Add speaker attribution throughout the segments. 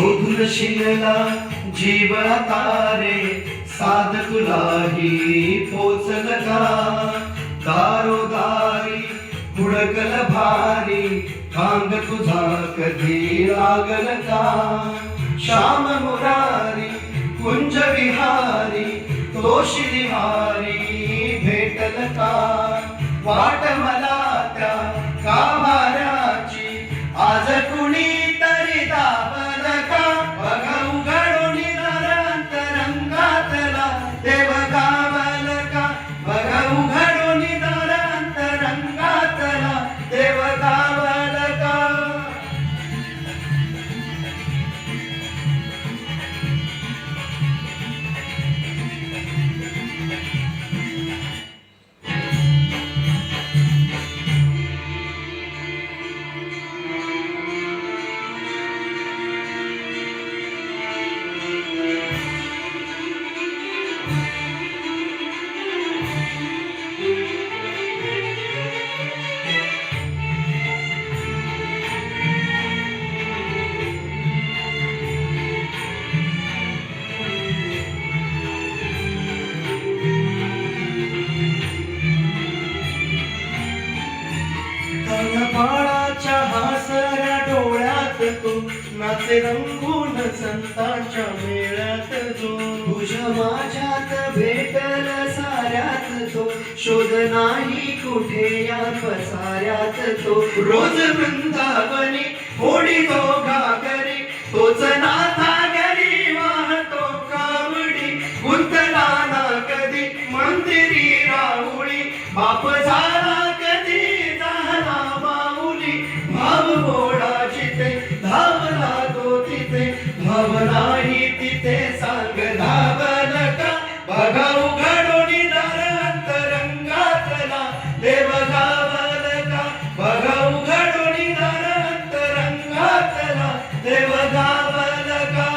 Speaker 1: शोधून शिरला जीव तारे साध तुलाही पोचल का दारोदारी हुडकल भारी कांग तुझा कधी लागल का श्याम मुरारी कुंज विहारी तो श्रीहारी भेटल का वाट मला त्या गाभाऱ्याची आज कुणी तरी दाबल का बघा उघडून अंतरंगातला देव गावल का बघा उघडून अंतरंगातला देव गावल का बाळाच्या हासऱ्या डोळ्यात तो नाचे रंगून संतांच्या मेळ्यात जो तुझ्या माझ्यात भेटल साऱ्यात तो शोध नाही कुठे या पसाऱ्यात तो रोज वृंदावनी होडी तो घागरी तोच नाथा घरी वाहतो कावडी गुंतला ना कधी मंदिरी राहुळी बाप झाला कधी भाव गोडा जिथे धावला तो तिथे भाव नाही तिथे सांग धावल का बघा उघडून दार अंतरंगातला देव गावल का बघा उघडून दार अंतरंगातला देव गावल का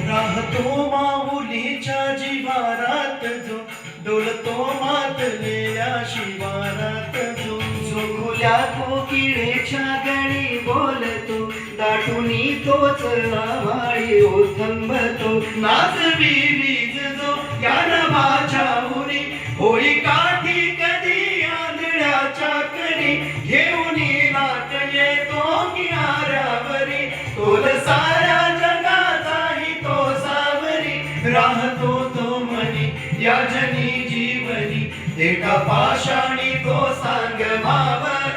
Speaker 1: राहतो माऊलीच्या जीवारात जो डोलतो मातलेल्या शिवारात जो खुल्या कोकिळेच्या गणी बोलतो दाटुनी तोच आवाळी ओथंबतो नाचवी वीज जो या नभाच्या उरी होळी काठी कधी आंधळ्याच्या करी घेऊन नाट येतो किनाऱ्यावरी तोल साऱ्या राहतो तो मनी या जनी जीवनी एका पाषाणी तो सांग भाव